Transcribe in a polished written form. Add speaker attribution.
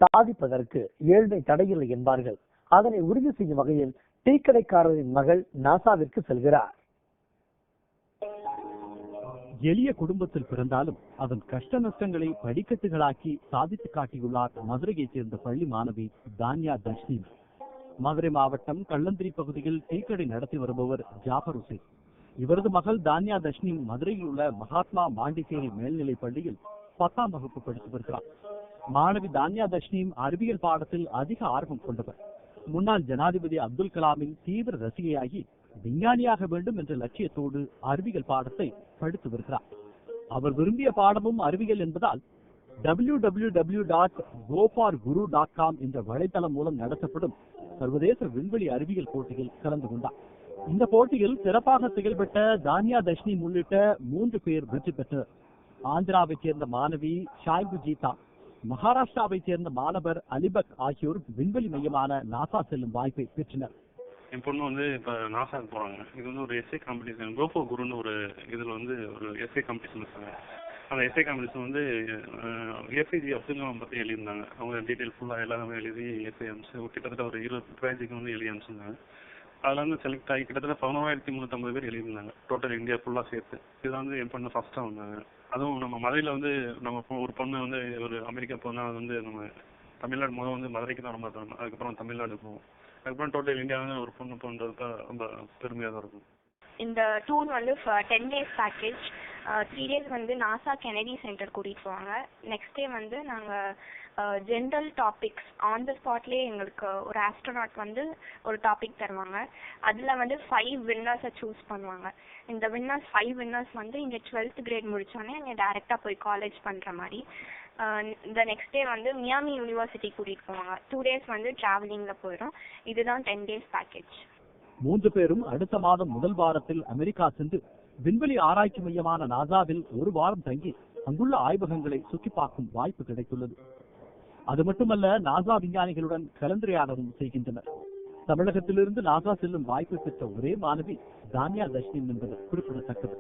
Speaker 1: சாதிப்பதற்கு ஏழ்மை தடையில்லை என்பார்கள். அதனை உறுதி செய்யும் வகையில் டீ கடைக்காரரின் மகள் நாசாவிற்கு செல்கிறார்.
Speaker 2: எளிய குடும்பத்தில் பிறந்தாலும் அதன் கஷ்ட நஷ்டங்களை படிக்கட்டுகளாக்கி சாதித்து காட்டியுள்ளார் மதுரையைச் சேர்ந்த பள்ளி மாணவி தான்யா தஷ்னீம். மதுரை மாவட்டம் கள்ளந்திரி பகுதியில் டீக்கடை நடத்தி வருபவர் ஜாஃபர் ஹுசேன். இவரது மகள் தான்யா தஷ்னீம் மதுரையில் உள்ள மகாத்மா மாண்டிசேரி மேல்நிலைப் பள்ளியில் 10ஆம் வகுப்பு படித்து வருகிறார். மாணவி தான்யா தஷ்னீம் அறிவியல் பாடத்தில் அதிக ஆர்வம் கொண்டவர். முன்னாள் ஜனாதிபதி அப்துல் கலாமின் தீவிர ரசிகையாகி விஞ்ஞானியாக வேண்டும் என்ற லட்சியத்தோடு அறிவியல் பாடத்தை படித்து வருகிறார். அவர் விரும்பிய பாடமும் அறிவியல் என்பதால் www.goforguru.com என்ற வலைத்தளம் மூலம் நடத்தப்படும் சர்வதேச விண்வெளி அறிவியல் போட்டியில் கலந்து கொண்டார். இந்த போட்டியில் சிறப்பாக செயல்பட்ட தான்யா தஷ்னீம் உள்ளிட்ட 3 பேர் வெற்றி பெற்றனர். ஆந்திராவைச் சேர்ந்த மாணவி ஷாய்பு ஜீதா, மகாராஷ்டிராவைச் சேர்ந்த மாணவர் அலிபக் ஆகியோர் விண்வெளி மையமான நாசா செல்லும் வாய்ப்பை பெற்றனர்.
Speaker 3: என் பொண்ணு வந்து இப்போ நாசாக்கு போகிறாங்க. இது வந்து ஒரு எஸ்ஏ காம்படிஷன், கோஃபோ குருன்னு ஒரு இதில் வந்து ஒரு எஸ்ஏ காம்படிஷன் வச்சாங்க. அந்த எஸ்ஏ காம்படிஷன் வந்து ஏபிஜே அப்துல் கலாம் பற்றி எழுதியிருந்தாங்க. அவங்க டீட்டெயில் ஃபுல்லாக எல்லாமே எழுதி எஸ்ஏ அமிச்சு கிட்டத்தட்ட ஒரு 20 பேஜுக்கு வந்து எழுதி அமிச்சிருந்தாங்க. அதில் வந்து செலக்ட் ஆகி கிட்டத்தட்ட 11,350 பேர் எழுதியிருந்தாங்க, டோட்டல் இந்தியா ஃபுல்லாக சேர்த்து. இதில் வந்து என் பொண்ணு ஃபஸ்ட்டாக வந்தாங்க. அதுவும் நம்ம மதுரையில் வந்து நம்ம ஒரு பொண்ணு வந்து ஒரு அமெரிக்கா போனால் வந்து நம்ம தமிழ்நாடு முதல் வந்து மதுரைக்கு தான் ரொம்ப தரணும், அதுக்கப்புறம் தமிழ்நாடு போவோம், அதுக்கப்புறம் டோட்டல் இந்தியா வந்து ஒரு பொண்ணு போன்றது தான் ரொம்ப பெருமையாக தான் இருக்கும்.
Speaker 4: இந்த டூர் வந்து 10 days பேக்கேஜ். 3 days வந்து நாசா கெனடி சென்டர் கூட்டிகிட்டு போவாங்க. நெக்ஸ்ட் டே வந்து நாங்கள் ஜென்ரல் டாபிக்ஸ் ஆன் த ஸ்பாட்லேயே எங்களுக்கு ஒரு ஆஸ்ட்ரோனாட் வந்து ஒரு டாபிக் தருவாங்க. அதில் வந்து 5 வின்னர்ஸை சூஸ் பண்ணுவாங்க. இந்த 5 வின்னர்ஸ் வந்து இங்கே 12th grade முடித்தோடனே இங்கே டேரெக்டாக போய் காலேஜ் பண்ணுற மாதிரி. இந்த நெக்ஸ்ட் டே வந்து மியாமி யூனிவர்சிட்டி கூட்டிகிட்டு போவாங்க. 2 days வந்து ட்ராவலிங்கில் போயிடும். இதுதான் 10 days பேக்கேஜ்.
Speaker 2: 3 பேரும் அடுத்த மாதம் முதல் வாரத்தில் அமெரிக்கா சென்று விண்வெளி ஆராய்ச்சி மையமான நாசாவில் 1 வாரம் தங்கி அங்குள்ள ஆய்வகங்களை சுற்றி பார்க்கும் வாய்ப்பு கிடைத்துள்ளது. அது மட்டுமல்ல, நாசா விஞ்ஞானிகளுடன் கலந்துரையாடவும் செய்கின்றனர். தமிழகத்திலிருந்து நாசா செல்லும் வாய்ப்பு பெற்ற ஒரே மாணவி தான்யா தஷ்னீம் என்பது குறிப்பிடத்தக்கது.